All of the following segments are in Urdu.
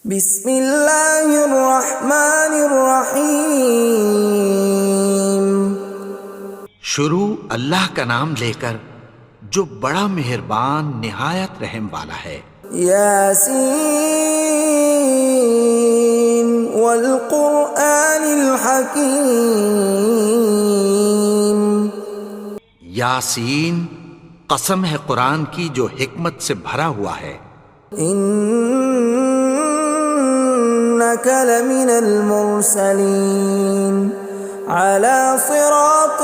بسم اللہ الرحمن الرحیم۔ شروع اللہ کا نام لے کر جو بڑا مہربان نہایت رحم والا ہے۔ یاسین والقرآن الحکیم۔ یاسین، قسم ہے قرآن کی جو حکمت سے بھرا ہوا ہے۔ انک لمن المرسلین علی صراط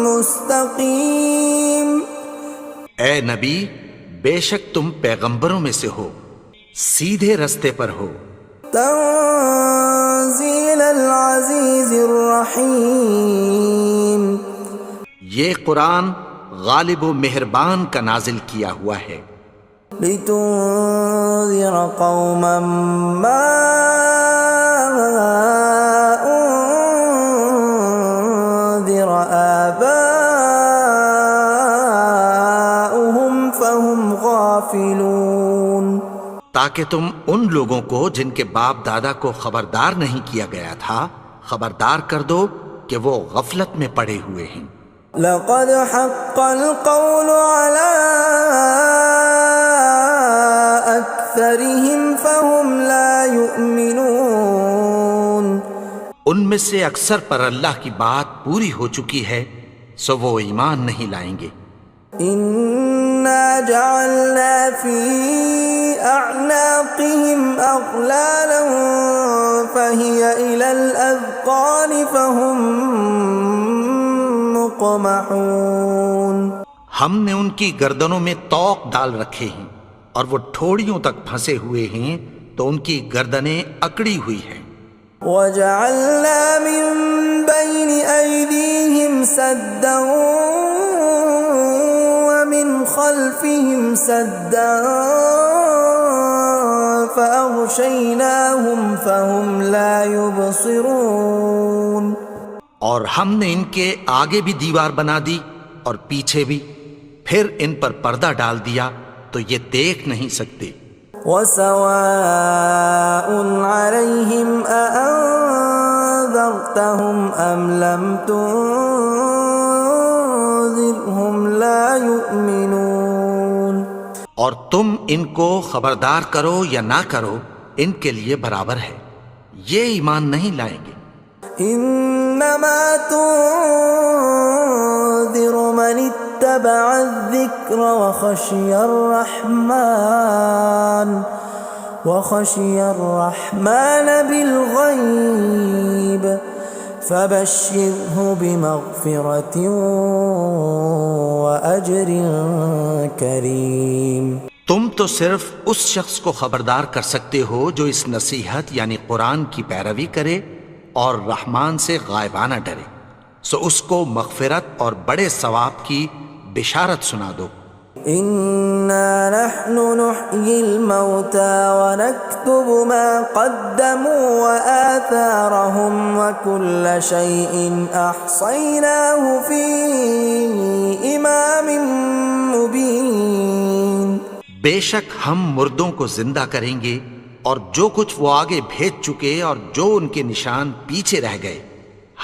مستقیم۔ اے نبی، بے شک تم پیغمبروں میں سے ہو، سیدھے رستے پر ہو۔ تنزیل العزیز الرحیم۔ یہ قرآن غالب و مہربان کا نازل کیا ہوا ہے۔ لتنذر قوما ما انذر آباؤهم فهم غافلون۔ تاکہ تم ان لوگوں کو جن کے باپ دادا کو خبردار نہیں کیا گیا تھا خبردار کر دو کہ وہ غفلت میں پڑے ہوئے ہیں۔ لقد حق القول على أكثرهم فهم لا يؤمنون۔ ان میں سے اکثر پر اللہ کی بات پوری ہو چکی ہے سو وہ ایمان نہیں لائیں گے۔ إنا جعلنا في أعناقهم أغلالا فهي إلى الأذقان فهم مقمحون۔ ہم نے ان کی گردنوں میں طوق ڈال رکھے ہیں اور وہ ٹھوڑیوں تک پھنسے ہوئے ہیں تو ان کی گردنیں اکڑی ہوئی ہیں۔ وَجَعَلْنَا مِن بَيْنِ أَيْدِيهِمْ سَدًّا وَمِنْ خَلْفِهِمْ سَدًّا فَأَغْشَيْنَاهُمْ فَهُمْ لَا يُبْصِرُونَ۔ اور ہم نے ان کے آگے بھی دیوار بنا دی اور پیچھے بھی، پھر ان پر پردہ ڈال دیا تو یہ دیکھ نہیں سکتے۔ وَسَوَاءٌ عَلَيْهِمْ أَأَنذَرْتَهُمْ أَمْ لَمْ تُنذِرْهُمْ لَا يُؤْمِنُونَ۔ اور تم ان کو خبردار کرو یا نہ کرو ان کے لیے برابر ہے، یہ ایمان نہیں لائیں گے۔ انما تنذر من اتبع الذکر وخشی الرحمن بالغیب فبشرہ بمغفرۃ واجر کریم۔ تم تو صرف اس شخص کو خبردار کر سکتے ہو جو اس نصیحت یعنی قرآن کی پیروی کرے اور رحمان سے غائبانہ ڈرے، سو اس کو مغفرت اور بڑے ثواب کی بشارت سنا دو۔ اِنَّا نَحْنُ نُحْيِي الْمَوْتَى وَنَكْتُبُ مَا قَدَّمُوا وَآثَارَهُمْ وَكُلَّ شَيْءٍ أَحْصَيْنَاهُ فِي إِمَامٍ مُبِينٍ۔ بے شک ہم مردوں کو زندہ کریں گے اور جو کچھ وہ آگے بھیج چکے اور جو ان کے نشان پیچھے رہ گئے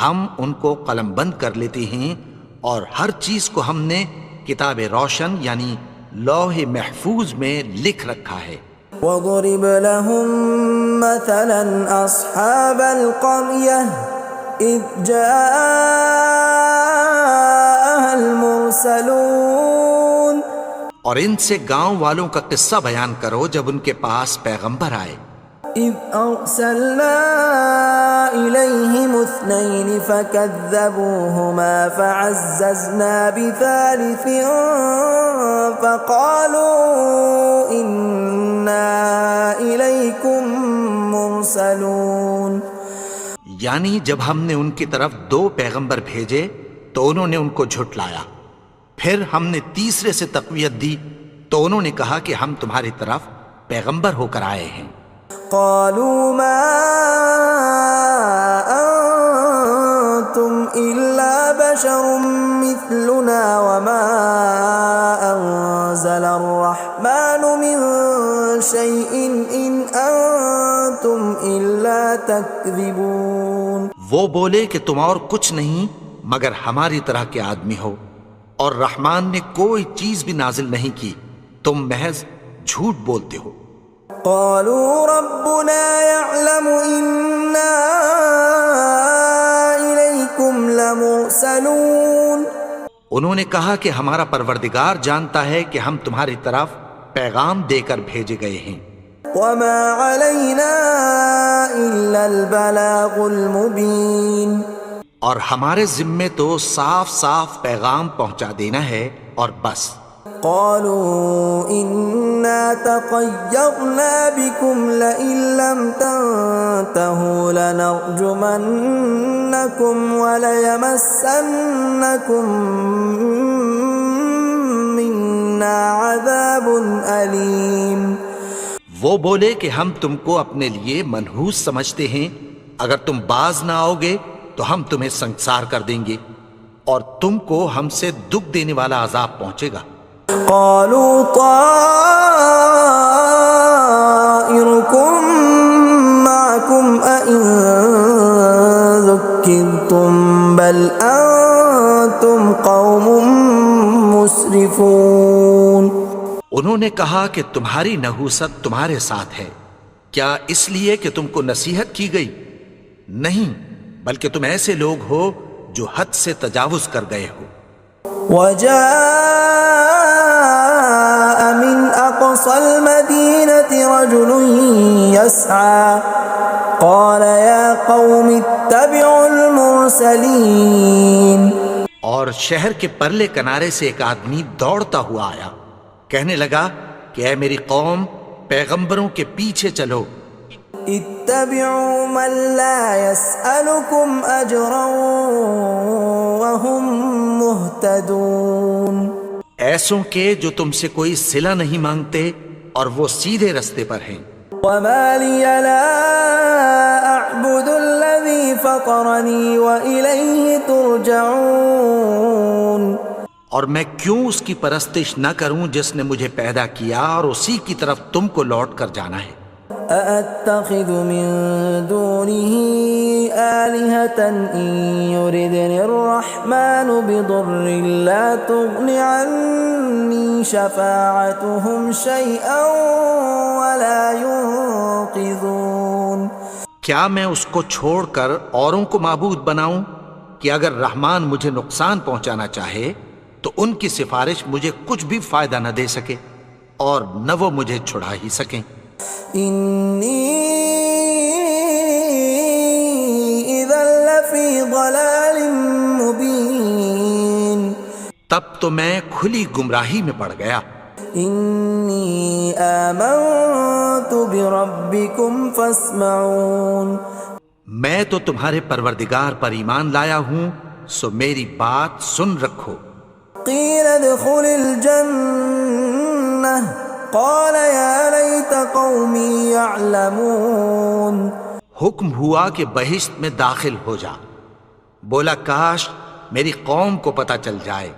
ہم ان کو قلم بند کر لیتے ہیں، اور ہر چیز کو ہم نے کتاب روشن یعنی لوح محفوظ میں لکھ رکھا ہے۔ وَضُرِبْ لَهُم مَّثَلًا أَصْحَابَ الْقَرْيَةِ إِذْ جَاءَهَا الْمُرْسَلُونَ۔ اور ان سے گاؤں والوں کا قصہ بیان کرو جب ان کے پاس پیغمبر آئے۔ إِذْ أَرْسَلْنَا إِلَيْهِمُ اثْنَيْنِ فَكَذَّبُوهُمَا فَعَزَّزْنَا بِثَالِثٍ فَقَالُوا إِنَّا إِلَيْكُمْ مُرْسَلُونَ۔ یعنی جب ہم نے ان کی طرف دو پیغمبر بھیجے تو انہوں نے ان کو جھٹلایا، پھر ہم نے تیسرے سے تقویت دی تو انہوں نے کہا کہ ہم تمہاری طرف پیغمبر ہو کر آئے ہیں۔ قالوا ما انتم الا بشر مثلنا وما انزل الرحمن من شيء إن أنتم إلا تكذبون. وہ بولے کہ تم اور کچھ نہیں مگر ہماری طرح کے آدمی ہو، اور رحمان نے کوئی چیز بھی نازل نہیں کی، تم محض جھوٹ بولتے ہو. قالوا ربنا يعلم إنا إليكم لمرسلون. انہوں نے کہا کہ ہمارا پروردگار جانتا ہے کہ ہم تمہاری طرف پیغام دے کر بھیجے گئے ہیں. وما علينا إلا البلاغ المبين. اور ہمارے ذمے تو صاف صاف پیغام پہنچا دینا ہے اور بس. قالوا إنا تطيرنا بكم لئن لم تنتهوا لنرجمنكم وليمسنكم منا عذاب أليم. وہ بولے کہ ہم تم کو اپنے لیے منحوس سمجھتے ہیں، اگر تم باز نہ آؤ گے تو ہم تمہیں سنسار کر دیں گے اور تم کو ہم سے دکھ دینے والا عذاب پہنچے گا. قالوا طائركم معكم أئن ذكرتم بل أنتم قوم مسرفون. انہوں نے کہا کہ تمہاری نحوست تمہارے ساتھ ہے، کیا اس لیے کہ تم کو نصیحت کی گئی؟ نہیں، بلکہ تم ایسے لوگ ہو جو حد سے تجاوز کر گئے ہو. وجاء من أقصى المدينة رجل يسعى قال يا قوم اتبعوا المرسلين. اور شہر کے پرلے کنارے سے ایک آدمی دوڑتا ہوا آیا، کہنے لگا کہ اے میری قوم، پیغمبروں کے پیچھے چلو. اتبعوا من لا يسألكم أجرا وهم مهتدون. ایسوں کے جو تم سے کوئی صلہ نہیں مانگتے اور وہ سیدھے رستے پر ہیں. وما لي لا أعبد الذي فطرني وإليه ترجعون. اور میں کیوں اس کی پرستش نہ کروں جس نے مجھے پیدا کیا اور اسی کی طرف تم کو لوٹ کر جانا ہے. أأتخذ من دونه آلهة إن يردني الرحمن بضر لا تغن عني شفاعتهم شيئا ولا ينقذون. کیا میں اس کو چھوڑ کر اوروں کو معبود بناؤں کہ اگر رحمان مجھے نقصان پہنچانا چاہے تو ان کی سفارش مجھے کچھ بھی فائدہ نہ دے سکے اور نہ وہ مجھے چھڑا ہی سکیں. إني إذا لفي ضلال مبين. تب تو میں کھلی گمراہی میں پڑ گیا. إني آمنت بربكم فاسمعون. میں تو تمہارے پروردگار پر ایمان لایا ہوں، سو میری بات سن رکھو. قيل ادخل الجنة قال يا ليت قومي يعلمون. حکم ہوا کہ بہشت میں داخل ہو جا. بولا کاش میری قوم کو پتہ چل جائے.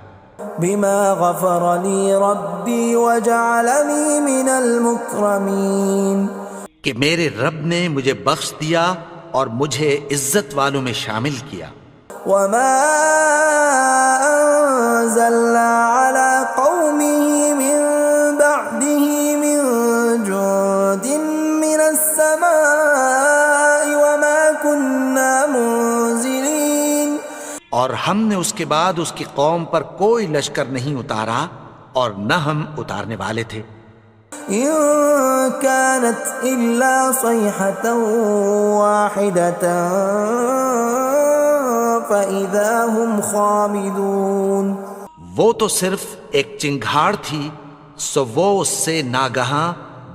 بما غفر لي ربي وجعلني من المكرمين. کہ میرے رب نے مجھے بخش دیا اور مجھے عزت والوں میں شامل کیا. وما أنزلنا على قومه من بعده من جند من السماء وما كنا منزلين. اور ہم نے اس کے بعد اس کی قوم پر کوئی لشکر نہیں اتارا اور نہ ہم اتارنے والے تھے. إن كانت إلا صيحة واحدة فإذا هم خامدون. وہ تو صرف ایک چنگھاڑ تھی، سو وہ اس سے ناگہاں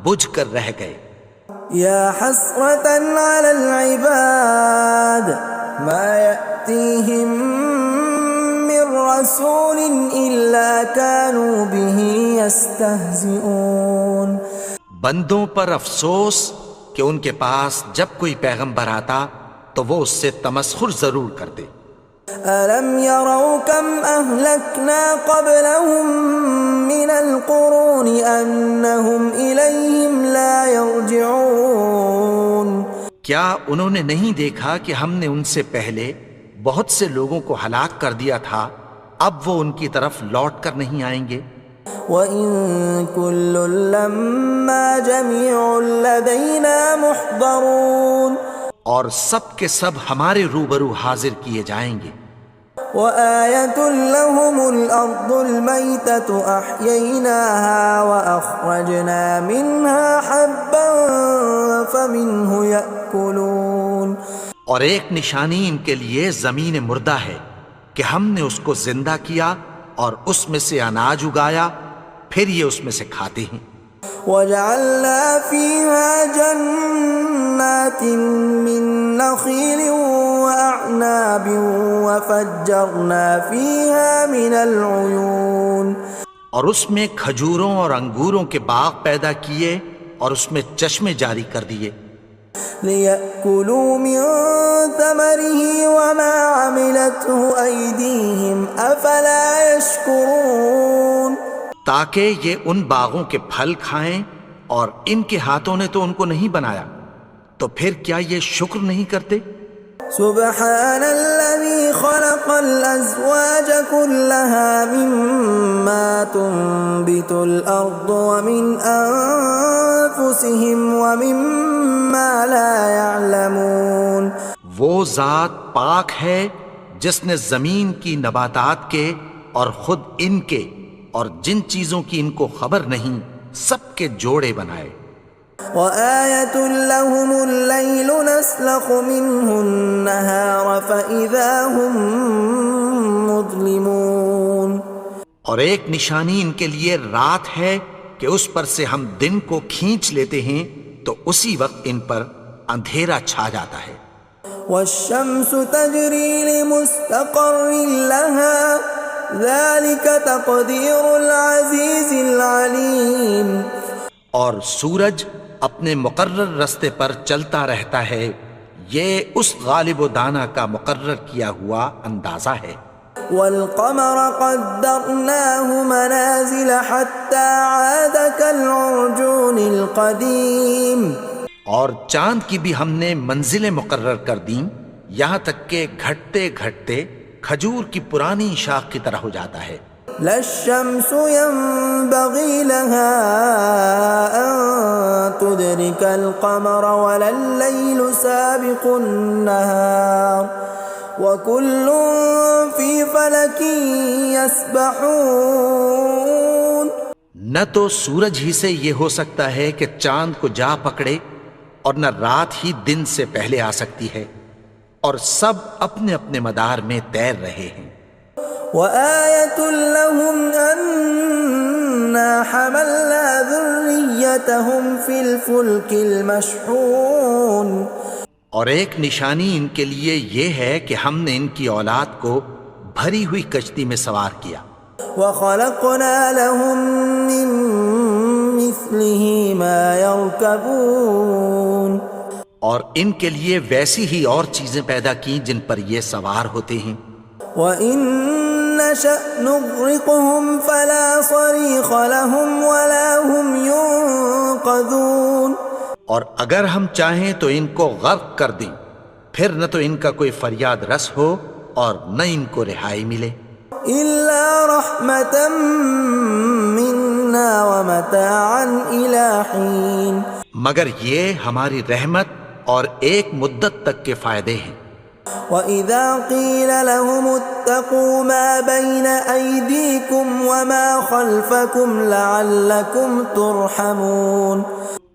بجھ کر رہ گئے. يا حسرة على العباد ما يأتيهم من رسول إلا كانوا به يستهزئون. بندوں پر افسوس کہ ان کے پاس جب کوئی پیغمبر آتا تو وہ اس سے تمسخر ضرور کرتے. ألم يروا كم أهلكنا قبلهم من القرون أنهم إليهم لا يرجعون کیا انہوں نے نہیں دیکھا کہ ہم نے ان سے پہلے بہت سے لوگوں کو ہلاک کر دیا تھا، اب وہ ان کی طرف لوٹ کر نہیں آئیں گے؟ وَإِن كُلٌّ لَّمَّا جَمِيعٌ لَّدَيْنَا مُحْضَرُونَ اور سب کے سب ہمارے روبرو حاضر کیے جائیں گے۔ وَآيَةٌ لَّهُمُ الْأَرْضُ الْمَيْتَةُ أَحْيَيْنَاهَا وَأَخْرَجْنَا مِنْهَا حَبًّا فَمِنْهُ يَأْكُلُونَ اور ایک نشانی ان کے لیے زمین مردہ ہے کہ ہم نے اس کو زندہ کیا اور اس میں سے اناج اگایا، پھر یہ اس میں سے کھاتے ہیں۔ وَجَعَلْنَا فِيهَا جَنَّاتٍ مِّن نَّخِيلٍ وَأَعْنَابٍ وَفَجَّرْنَا فِيهَا مِنَ الْعُيُونِ اور اس میں کھجوروں اور انگوروں کے باغ پیدا کیے اور اس میں چشمے جاری کر دیے، لِيَأْكُلُوا مِن ثَمَرِهِ وَمَا عَمِلَتْهُ أَيْدِيهِمْ أَفَلَا يَشْكُرُونَ تاکہ یہ ان باغوں کے پھل کھائیں، اور ان کے ہاتھوں نے تو ان کو نہیں بنایا، تو پھر کیا یہ شکر نہیں کرتے؟ سبحان الذي خلق الأزواج كلها مما تنبت الأرض ومن أنفسهم ومما لا يعلمون وہ ذات پاک ہے جس نے زمین کی نباتات کے اور خود ان کے اور جن چیزوں کی ان کو خبر نہیں سب کے جوڑے بنائے۔ وَآيَةٌ لَّهُمُ اللَّيْلُ نَسْلَخُ مِنْهُ النَّهَارَ فَإِذَا هُم مُظْلِمُونَ اور ایک نشانی ان کے لیے رات ہے کہ اس پر سے ہم دن کو کھینچ لیتے ہیں تو اسی وقت ان پر اندھیرا چھا جاتا ہے۔ وَالشَّمْسُ تَجْرِي لِمُسْتَقَرٍّ لَّهَا ذَلِكَ تَقْدِيرُ الْعَزِيزِ الْعَلِيمِ اور سورج اپنے مقرر رستے پر چلتا رہتا ہے، یہ اس غالب و دانا کا مقرر کیا ہوا اندازہ ہے۔ وَالْقَمَرَ قَدَّرْنَاهُ مَنَازِلَ حَتَّى عَادَ كَالْعُرْجُونِ الْقَدِيمِ اور چاند کی بھی ہم نے منزلیں مقرر کر دیں، یہاں تک کہ گھٹتے گھٹتے کھجور کی پرانی شاخ کی طرح ہو جاتا ہے۔ لا الشمس ينبغي لها أن تدرك القمر ولا الليل سابق النهار وكل في فلك يسبحون نہ تو سورج ہی سے یہ ہو سکتا ہے کہ چاند کو جا پکڑے، اور نہ رات ہی دن سے پہلے آ سکتی ہے، اور سب اپنے اپنے مدار میں تیر رہے ہیں۔ وَآيَةٌ لَّهُمْ أَنَّا حَمَلْنَا ذُرِّيَّتَهُمْ فِي الْفُلْكِ الْمَشْحُونِ اور ایک نشانی ان کے لیے یہ ہے کہ ہم نے ان کی اولاد کو بھری ہوئی کشتی میں سوار کیا۔ وَخَلَقْنَا لَهُم مِّن مِّثْلِهِ مَا يَرْكَبُونَ اور ان کے لیے ویسی ہی اور چیزیں پیدا کی جن پر یہ سوار ہوتے ہیں۔ وَإِن نَّشَأْ نُغْرِقْهُمْ فَلَا صَرِيخَ لَهُمْ وَلَا هُمْ يُنقَذُونَ اور اگر ہم چاہیں تو ان کو غرق کر دیں، پھر نہ تو ان کا کوئی فریاد رس ہو اور نہ ان کو رہائی ملے۔ إِلَّا رَحْمَةً مِّنَّا وَمَتَاعًا إِلَىٰ حِينٍ مگر یہ ہماری رحمت اور ایک مدت تک کے فائدے ہیں۔ وَإِذَا قِيلَ لَهُمُ اتَّقُوا مَا بَيْنَ أَيْدِيكُمْ وَمَا خَلْفَكُمْ لَعَلَّكُمْ تُرْحَمُونَ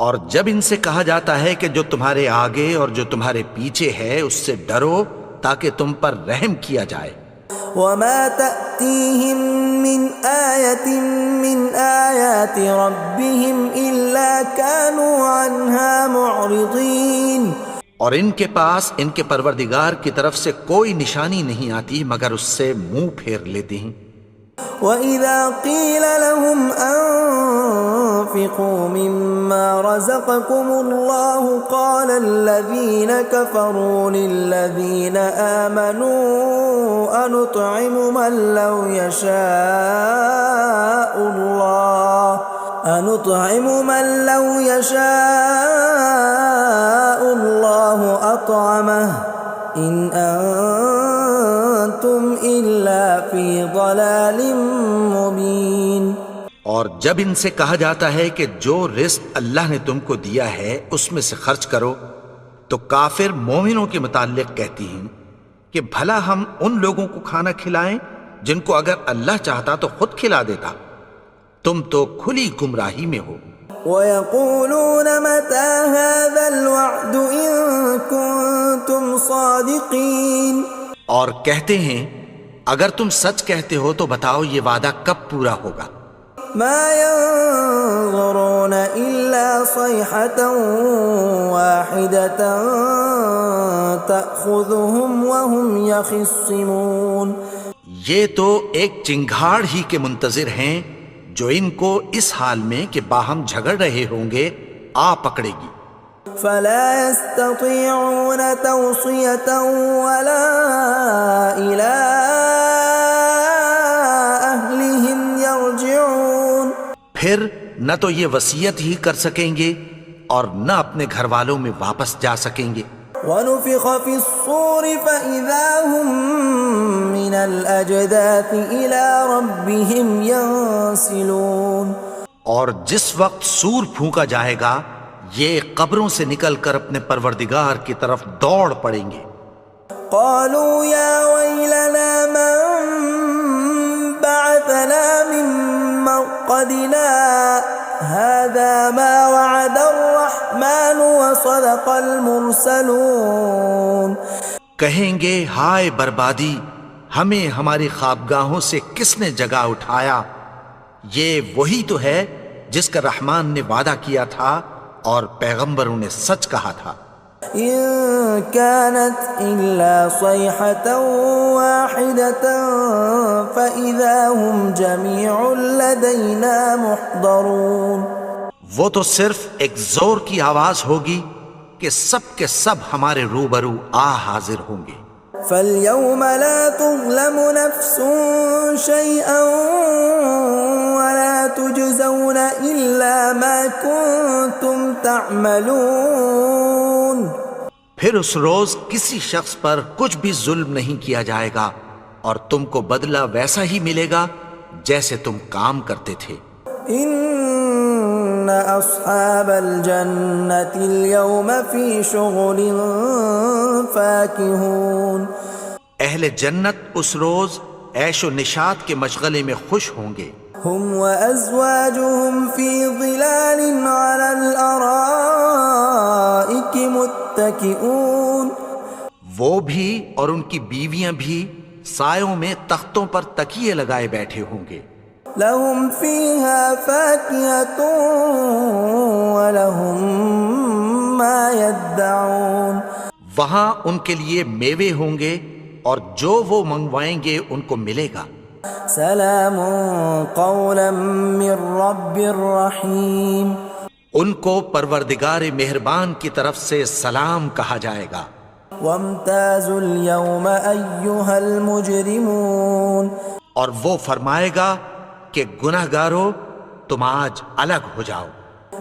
اور جب ان سے کہا جاتا ہے کہ جو تمہارے آگے اور جو تمہارے پیچھے ہے اس سے ڈرو تاکہ تم پر رحم کیا جائے۔ وَمَا تَأْتِيهِم مِّنْ آيَةٍ مِّنْ آيَاتِ رَبِّهِمْ إِلَّا كَانُوا عَنْهَا مُعْرِضِينَ اور ان کے پاس ان کے پروردگار کی طرف سے کوئی نشانی نہیں آتی مگر اس سے منہ پھیر لیتے ہیں۔ وَإِذَا قِيلَ لَهُمْ وأنفقوا مما رزقكم الله قال الذين كفروا للذين آمنوا أنطعم من لو يشاء الله أطعمه إن أنتم إلا في ضلال مبين۔ اور جب ان سے کہا جاتا ہے کہ جو رزق اللہ نے تم کو دیا ہے اس میں سے خرچ کرو، تو کافر مومنوں کے متعلق کہتی ہیں کہ بھلا ہم ان لوگوں کو کھانا کھلائیں جن کو اگر اللہ چاہتا تو خود کھلا دیتا، تم تو کھلی گمراہی میں ہو۔ وَيَقُولُونَ مَتَى هَذَا الْوَعْدُ إِن كُنتُمْ صَادِقِينَ، اور کہتے ہیں اگر تم سچ کہتے ہو تو بتاؤ یہ وعدہ کب پورا ہوگا۔ مَا يَنظُرُونَ إِلَّا صَيْحَةً وَاحِدَةً تَأْخُذُهُمْ وَهُمْ يَخِصِّمُونَ، یہ تو ایک چنگھاڑ ہی کے منتظر ہیں جو ان کو اس حال میں کہ باہم جھگڑ رہے ہوں گے آ پکڑے گی۔ فَلَا يَسْتَطِيعُونَ تَوْصِيَةً وَلَا إِلَىٰ أَهْلِهِمْ يَرْجِعُونَ، پھر نہ تو یہ وصیت ہی کر سکیں گے اور نہ اپنے گھر والوں میں واپس جا سکیں گے۔ وَنُفِخَ فِي الصُّورِ فَإِذَا هُم مِّنَ الْأَجْدَاثِ إِلَىٰ رَبِّهِمْ يَنسِلُونَ، اور جس وقت سور پھونکا جائے گا یہ قبروں سے نکل کر اپنے پروردگار کی طرف دوڑ پڑیں گے۔ قالوا يا ويلنا من بعثنا من مرقدنا هذا ما وعد الرحمن وصدق المرسلون، کہیں گے ہائے بربادی، ہمیں ہماری خوابگاہوں سے کس نے جگا اٹھایا، یہ وہی تو ہے جس کا رحمان نے وعدہ کیا تھا اور پیغمبروں نے سچ کہا تھا۔ إن كانت إلا صيحة واحدة فإذا هم جميع لدينا محضرون، وہ تو صرف ایک زور کی آواز ہوگی کہ سب کے سب ہمارے روبرو آ حاضر ہوں گے۔ فَالْيَوْمَ لَا تُظْلَمُ نَفْسٌ شَيْئًا وَلَا تُجْزَوْنَ إِلَّا مَا كُنتُمْ تَعْمَلُونَ، پھر اس روز کسی شخص پر کچھ بھی ظلم نہیں کیا جائے گا اور تم کو بدلہ ویسا ہی ملے گا جیسے تم کام کرتے تھے۔ إِنَّ أَصْحَابَ الْجَنَّةِ الْيَوْمَ فِي شُغُلٍ فَاكِهُونَ، اہل جنت اس روز عیش و نشاط کے مشغلے میں خوش ہوں گے۔ هُمْ وَأَزْوَاجُهُمْ فِي ظِلَالٍ عَلَى الْأَرَائِكِ مُتَّكِئُونَ، وہ بھی اور ان کی بیویاں بھی سایوں میں تختوں پر تکیے لگائے بیٹھے ہوں گے۔ لَهُمْ فِيهَا فَاكِهَةٌ وَلَهُمْ مَا يَدَّعُونَ، وہاں ان کے لیے میوے ہوں گے اور جو وہ منگوائیں گے ان کو ملے گا۔ سلام قولا من رب الرحیم، ان کو پروردگار مہربان کی طرف سے سلام کہا جائے گا۔ وامتازوا اليوم ایھا المجرمون، اور وہ فرمائے گا کہ گنہگارو تم آج الگ ہو جاؤ۔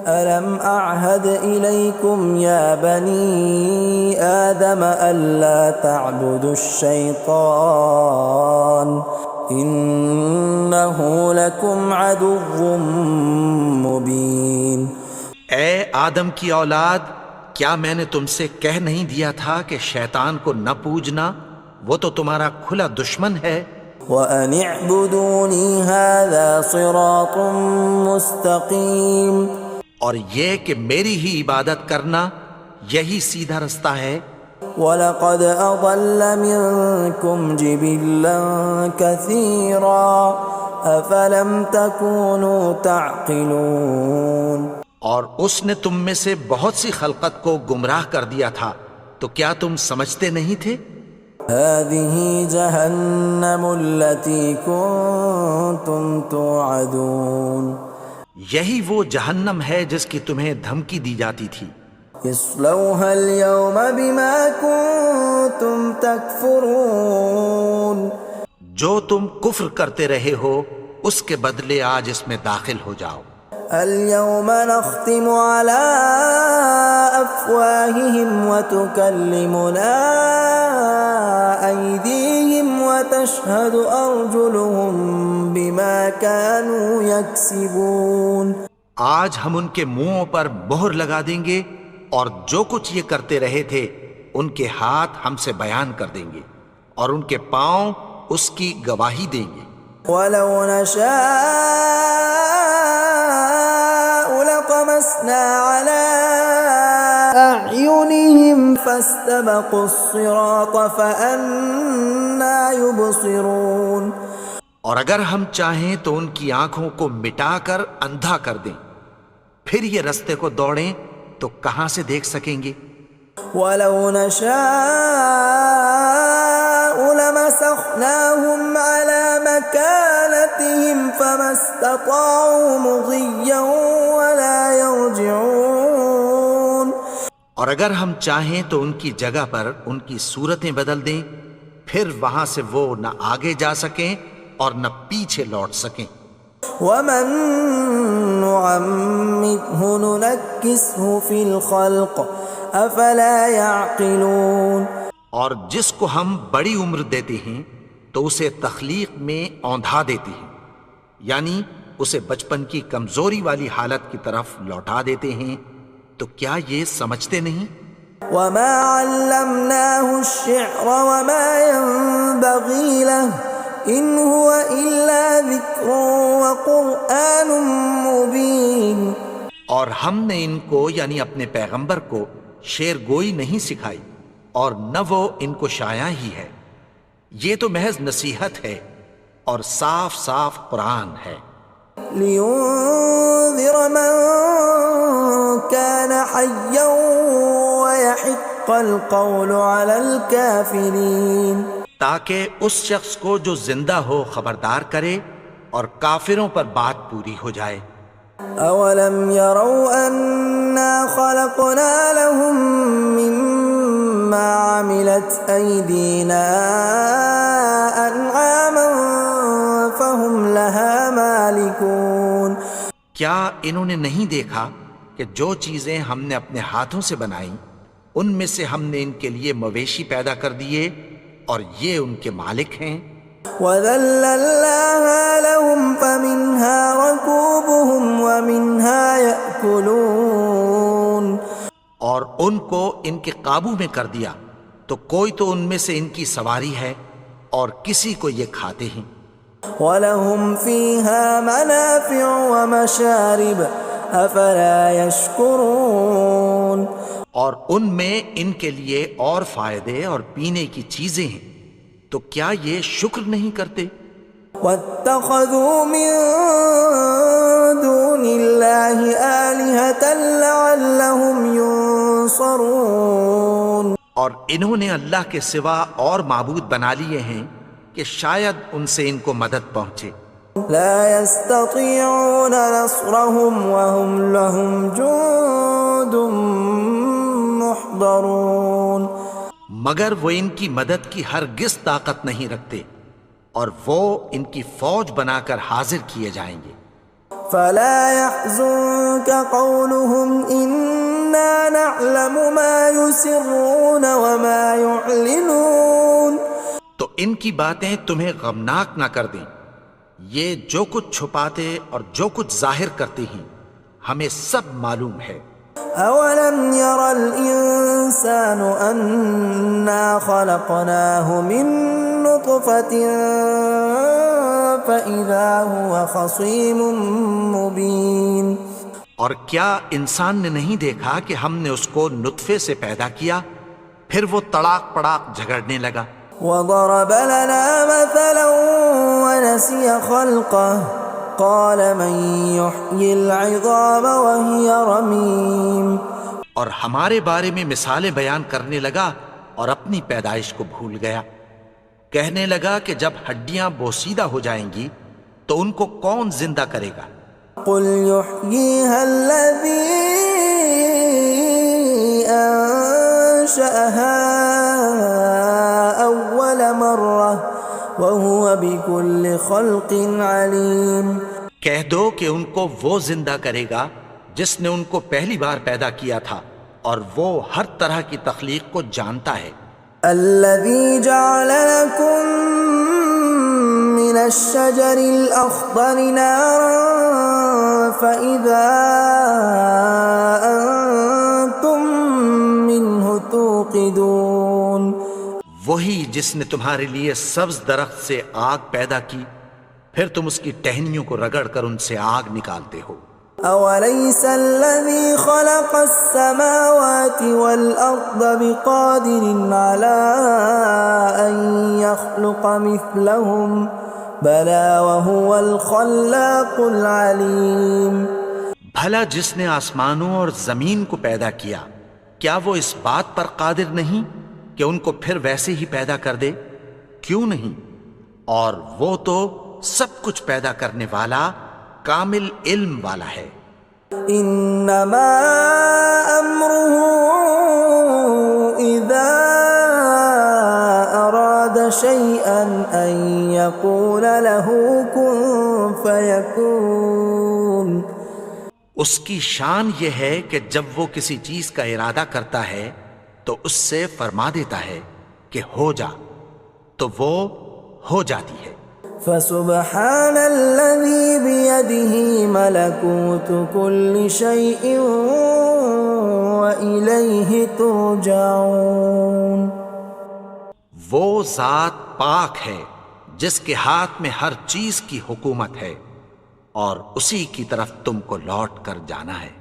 ألم أعهد إليكم يا بني آدم ألا تعبدوا الشيطان إنه لكم عدو مبين۔ اے آدم کی اولاد، کیا میں نے تم سے کہہ نہیں دیا تھا کہ شیطان کو نہ پوجنا، وہ تو تمہارا کھلا دشمن ہے۔ وَأَنِ اعْبُدُونِي هَذَا صِرَاطٌ مُسْتَقِيمٌ، اور یہ کہ میری ہی عبادت کرنا یہی سیدھا رستہ ہے۔ وَلَقَدْ أَضَلَّ مِنْكُمْ جِبِلًّا كَثِيرًا أَفَلَمْ تَكُونُوا تَعْقِلُونَ، اور اس نے تم میں سے بہت سی خلقت کو گمراہ کر دیا تھا، تو کیا تم سمجھتے نہیں تھے؟ هَذِهِ جَهَنَّمُ الَّتِي كُنْتُمْ تُوعَدُونَ، یہی وہ جہنم ہے جس کی تمہیں دھمکی دی جاتی تھی. اصلوها اليوم بما كنتم تكفرون. جو تم کفر کرتے رہے ہو اس کے بدلے آج اس میں داخل ہو جاؤ. اليوم نختم على أفواههم وتكلمنا أيديهم وتشهد أرجلهم بما كانوا يكسبون. آج ہم ان کے منہوں پر مہر لگا دیں گے اور جو کچھ یہ کرتے رہے تھے ان کے ہاتھ ہم سے بیان کر دیں گے اور ان کے پاؤں اس کی گواہی دیں گے. ولو نشاء لطمسنا على أعينهم فاستبقوا الصراط فأنى يبصرون. اور اگر ہم چاہیں تو ان کی آنکھوں کو مٹا کر اندھا کر دیں، پھر یہ رستے کو دوڑیں تو کہاں سے دیکھ سکیں گے. ولو نشاء لمسخناهم على مكانتهم فما استطاعوا مضيا ولا يرجعون. اور اگر ہم چاہیں تو ان کی جگہ پر ان کی صورتیں بدل دیں، پھر وہاں سے وہ نہ آگے جا سکیں اور نہ پیچھے لوٹ سکیں. ومن نعمره ننكسه في الخلق افلا يعقلون. اور جس کو ہم بڑی عمر دیتے ہیں تو اسے تخلیق میں اوندھا دیتے ہیں، یعنی اسے بچپن کی کمزوری والی حالت کی طرف لوٹا دیتے ہیں. تو کیا یہ سمجھتے نہیں؟ وما علمناه الشعر وما ينبغي له ان هو الا ذکر وقرآن مبین. اور ہم نے ان کو یعنی اپنے پیغمبر کو شعر گوئی نہیں سکھائی اور نہ وہ ان کو شایع ہی ہے، یہ تو محض نصیحت ہے اور صاف صاف قرآن ہے. لینذر من كان حیا ويحق القول على الكافرین. تاکہ اس شخص کو جو زندہ ہو خبردار کرے اور کافروں پر بات پوری ہو جائے. اولم يروا انا خلقنا لهم مما عملت ايدينا انعاما فهم لها مالكون. کیا انہوں نے نہیں دیکھا کہ جو چیزیں ہم نے اپنے ہاتھوں سے بنائیں ان میں سے ہم نے ان کے لیے مویشی پیدا کر دیے اور یہ ان کے مالک ہیں. وَذَلَّلْنَاهَا لَهُمْ فَمِنْهَا رَكُوبُهُمْ وَمِنْهَا يَأْكُلُونَ. اور ان کو ان کے قابو میں کر دیا تو کوئی تو ان میں سے ان کی سواری ہے اور کسی کو یہ کھاتے ہیں. وَلَهُمْ فِيهَا مَنَافِعُ وَمَشَارِبُ أَفَلَا يَشْكُرُونَ. اور ان میں ان کے لیے اور فائدے اور پینے کی چیزیں ہیں، تو کیا یہ شکر نہیں کرتے؟ وَاتَّخَذُوا مِن دُونِ اللَّهِ آلِهَةً لَعَلَّهُمْ يُنصَرُونَ. اور انہوں نے اللہ کے سوا اور معبود بنا لیے ہیں کہ شاید ان سے ان کو مدد پہنچے. لا يستطيعون نصرهم وهم لهم جند محضرون. مگر وہ ان کی مدد کی ہرگز طاقت نہیں رکھتے اور وہ ان کی فوج بنا کر حاضر کیے جائیں گے. فلا يحزنك قولهم إنا نعلم ما يسرون وما يعلنون. تو ان کی باتیں تمہیں غمناک نہ کر دیں، یہ جو کچھ چھپاتے اور جو کچھ ظاہر کرتے ہیں ہمیں سب معلوم ہے. اولم ير الانسان انا خلقناه من نطفة فاذا هو خصيم مبين. اور کیا انسان نے نہیں دیکھا کہ ہم نے اس کو نطفے سے پیدا کیا پھر وہ تڑاک پڑاک جھگڑنے لگا. وضرب لنا مثلا ونسي خلقه قال من يحيي العظام وهي رميم. اور ہمارے بارے میں مثالیں بیان کرنے لگا اور اپنی پیدائش کو بھول گیا. کہنے لگا کہ جب ہڈیاں بوسیدہ ہو جائیں گی تو ان کو کون زندہ کرے گا قل يحييها الذي أنشأها أول مرة وهو بكل خلق عليم۔ کہہ دو کہ ان کو وہ زندہ کرے گا جس نے ان کو پہلی بار پیدا کیا تھا، اور وہ ہر طرح کی تخلیق کو جانتا ہے۔ الذي جعل لكم من الشجر الأخضر نارا فإذا أنتم منه توقدون، وہی جس نے تمہارے لیے سبز درخت سے آگ پیدا کی، پھر تم اس کی ٹہنیوں کو رگڑ کر ان سے آگ نکالتے ہو۔ أوليس الذي خلق السماوات والأرض بقادر على أن يخلق مثلهم بلى وهو الخلاق العليم۔ بھلا جس نے آسمانوں اور زمین کو پیدا کیا، کیا وہ اس بات پر قادر نہیں کہ ان کو پھر ویسے ہی پیدا کر دے؟ کیوں نہیں؟ اور وہ تو سب کچھ پیدا کرنے والا، کامل علم والا ہے۔ انما امره اذا اراد شيئا ان يقول له كن فيكون۔ اس کی شان یہ ہے کہ جب وہ کسی چیز کا ارادہ کرتا ہے تو اس سے فرما دیتا ہے کہ ہو جا، تو وہ ہو جاتی ہے۔ فسبحان الذي بيده ملكوت كل شيء وإليه ترجعون۔ وہ ذات پاک ہے جس کے ہاتھ میں ہر چیز کی حکومت ہے، اور اسی کی طرف تم کو لوٹ کر جانا ہے۔